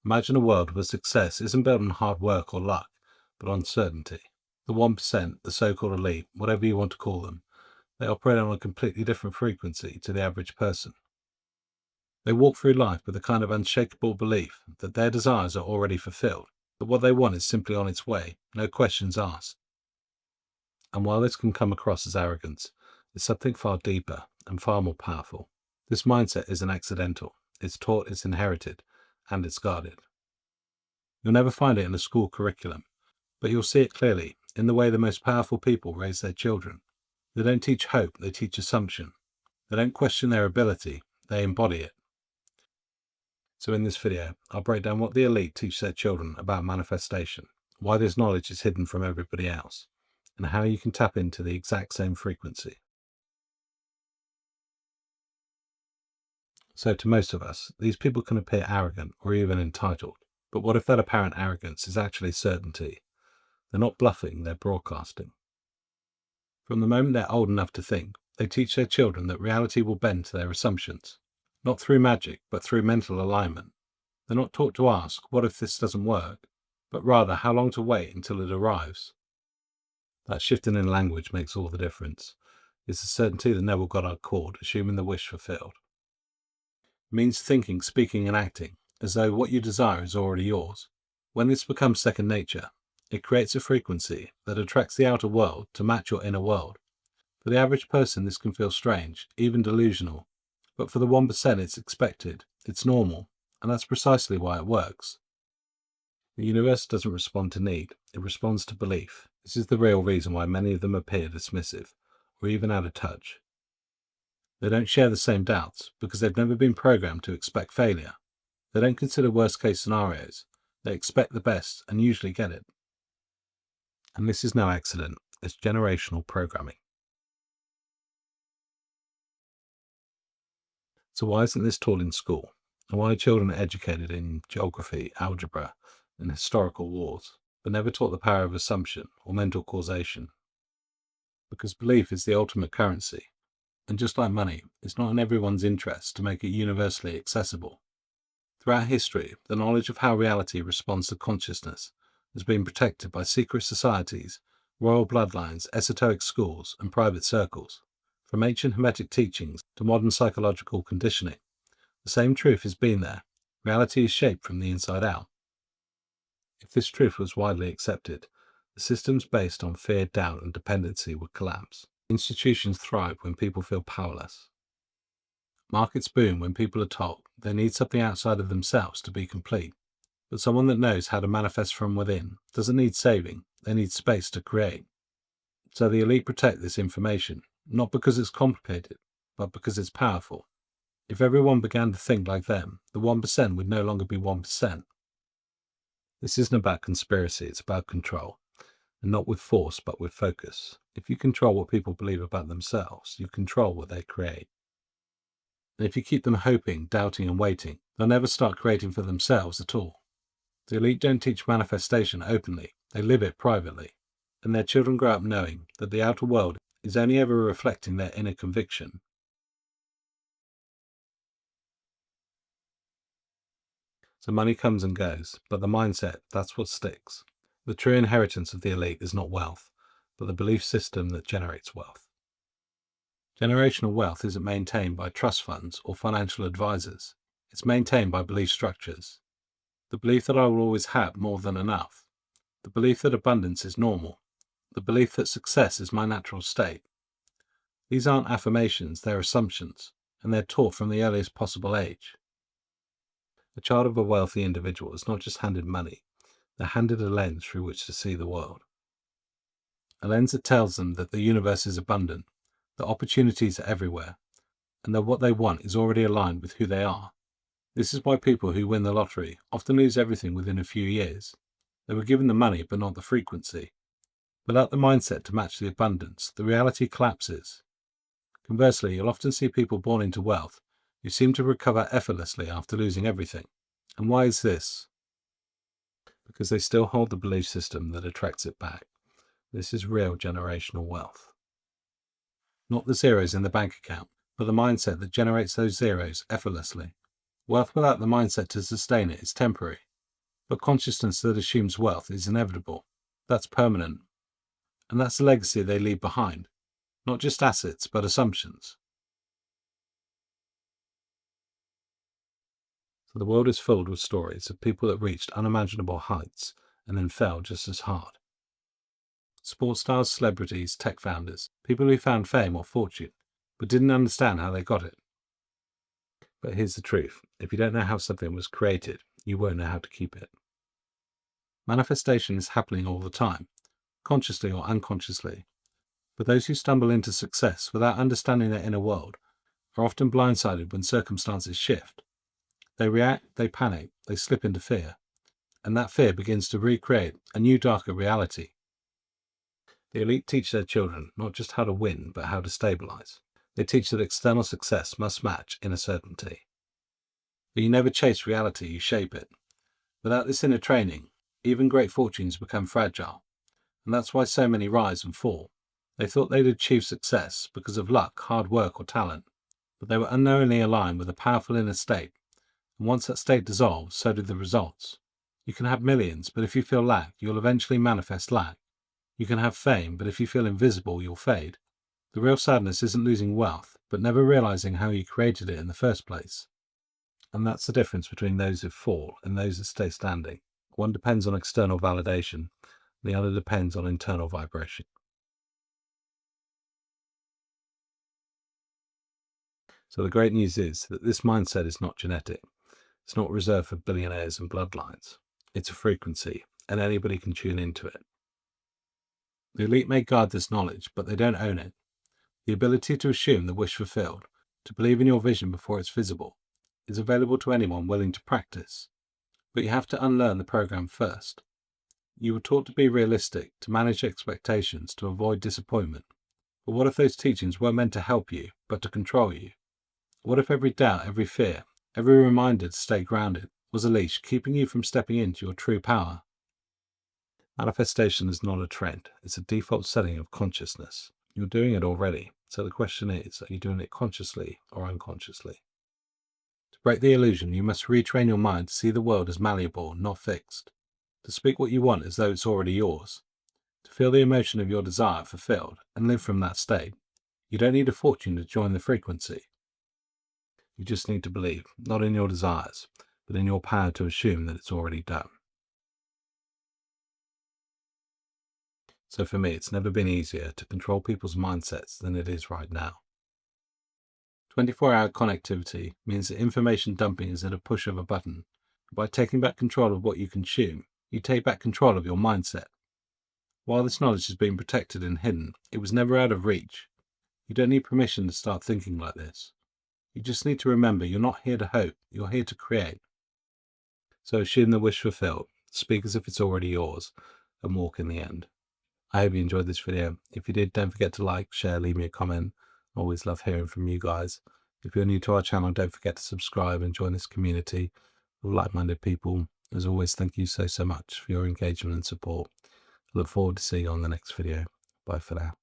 Imagine a world where success isn't built on hard work or luck, but on certainty. The 1%, the so-called elite, whatever you want to call them, they operate on a completely different frequency to the average person. They walk through life with a kind of unshakable belief that their desires are already fulfilled, that what they want is simply on its way, no questions asked. And while this can come across as arrogance, it's something far deeper and far more powerful. This mindset isn't accidental, it's taught, it's inherited, and it's guarded. You'll never find it in a school curriculum, but you'll see it clearly in the way the most powerful people raise their children. They don't teach hope, they teach assumption. They don't question their ability, they embody it. So in this video, I'll break down what the elite teach their children about manifestation, why this knowledge is hidden from everybody else, and how you can tap into the exact same frequency. So to most of us, these people can appear arrogant or even entitled. But what if that apparent arrogance is actually certainty? They're not bluffing, they're broadcasting. From the moment they're old enough to think, they teach their children that reality will bend to their assumptions, not through magic, but through mental alignment. They're not taught to ask, what if this doesn't work, but rather how long to wait until it arrives. That shifting in language makes all the difference. It's the certainty that Neville Goddard called assuming the wish fulfilled. It means thinking, speaking and acting as though what you desire is already yours. When this becomes second nature, it creates a frequency that attracts the outer world to match your inner world. For the average person, this can feel strange, even delusional. But for the 1%, it's expected, it's normal, and that's precisely why it works. The universe doesn't respond to need, it responds to belief. This is the real reason why many of them appear dismissive, or even out of touch. They don't share the same doubts, because they've never been programmed to expect failure. They don't consider worst-case scenarios. They expect the best, and usually get it. And this is no accident, it's generational programming. So why isn't this taught in school? And why are children educated in geography, algebra, and historical wars, but never taught the power of assumption or mental causation? Because belief is the ultimate currency. And just like money, it's not in everyone's interest to make it universally accessible. Throughout history, the knowledge of how reality responds to consciousness has been protected by secret societies, royal bloodlines, esoteric schools, and private circles. From ancient Hermetic teachings to modern psychological conditioning, the same truth has been there. Reality is shaped from the inside out. If this truth was widely accepted, the systems based on fear, doubt, and dependency would collapse. Institutions thrive when people feel powerless. Markets boom when people are told they need something outside of themselves to be complete. But someone that knows how to manifest from within doesn't need saving, they need space to create. So the elite protect this information, not because it's complicated, but because it's powerful. If everyone began to think like them, the 1% would no longer be 1%. This isn't about conspiracy, it's about control. And not with force, but with focus. If you control what people believe about themselves, you control what they create. And if you keep them hoping, doubting and waiting, they'll never start creating for themselves at all. The elite don't teach manifestation openly, they live it privately. And their children grow up knowing that the outer world is only ever reflecting their inner conviction. So money comes and goes, but the mindset, that's what sticks. The true inheritance of the elite is not wealth, but the belief system that generates wealth. Generational wealth isn't maintained by trust funds or financial advisors. It's maintained by belief structures. The belief that I will always have more than enough. The belief that abundance is normal. The belief that success is my natural state. These aren't affirmations, they're assumptions, and they're taught from the earliest possible age. A child of a wealthy individual is not just handed money, they're handed a lens through which to see the world. A lens that tells them that the universe is abundant, that opportunities are everywhere, and that what they want is already aligned with who they are. This is why people who win the lottery often lose everything within a few years. They were given the money but not the frequency. Without the mindset to match the abundance, the reality collapses. Conversely, you'll often see people born into wealth who seem to recover effortlessly after losing everything. And why is this? Because they still hold the belief system that attracts it back. This is real generational wealth. Not the zeros in the bank account, but the mindset that generates those zeros effortlessly. Wealth without the mindset to sustain it is temporary. But consciousness that assumes wealth is inevitable. That's permanent. And that's the legacy they leave behind. Not just assets, but assumptions. So the world is filled with stories of people that reached unimaginable heights and then fell just as hard. Sports stars, celebrities, tech founders, people who found fame or fortune, but didn't understand how they got it. But here's the truth. If you don't know how something was created, you won't know how to keep it. Manifestation is happening all the time, consciously or unconsciously. But those who stumble into success without understanding their inner world are often blindsided when circumstances shift. They react, they panic, they slip into fear, and that fear begins to recreate a new, darker reality. The elite teach their children not just how to win, but how to stabilize. They teach that external success must match inner certainty. But you never chase reality, you shape it. Without this inner training, even great fortunes become fragile, and that's why so many rise and fall. They thought they'd achieve success because of luck, hard work, or talent, but they were unknowingly aligned with a powerful inner state, and once that state dissolves, so do the results. You can have millions, but if you feel lack, you'll eventually manifest lack. You can have fame, but if you feel invisible, you'll fade. The real sadness isn't losing wealth, but never realizing how you created it in the first place. And that's the difference between those who fall and those that stay standing. One depends on external validation, the other depends on internal vibration. So the great news is that this mindset is not genetic. It's not reserved for billionaires and bloodlines. It's a frequency, and anybody can tune into it. The elite may guard this knowledge, but they don't own it. The ability to assume the wish fulfilled, to believe in your vision before it's visible, is available to anyone willing to practice. But you have to unlearn the program first. You were taught to be realistic, to manage expectations, to avoid disappointment. But what if those teachings weren't meant to help you, but to control you? What if every doubt, every fear, every reminder to stay grounded was a leash keeping you from stepping into your true power? Manifestation is not a trend, it's a default setting of consciousness. You're doing it already, so the question is, are you doing it consciously or unconsciously? To break the illusion, you must retrain your mind to see the world as malleable, not fixed. To speak what you want as though it's already yours. To feel the emotion of your desire fulfilled and live from that state. You don't need a fortune to join the frequency. You just need to believe, not in your desires, but in your power to assume that it's already done. So for me, it's never been easier to control people's mindsets than it is right now. 24-hour connectivity means that information dumping is at a push of a button. By taking back control of what you consume, you take back control of your mindset. While this knowledge has been protected and hidden, it was never out of reach. You don't need permission to start thinking like this. You just need to remember you're not here to hope, you're here to create. So assume the wish fulfilled, speak as if it's already yours, and walk in the end. I hope you enjoyed this video. If you did, don't forget to like, share, leave me a comment. I always love hearing from you guys. If you're new to our channel, don't forget to subscribe and join this community of like-minded people. As always, thank you so much for your engagement and support. I look forward to seeing you on the next video. Bye for now.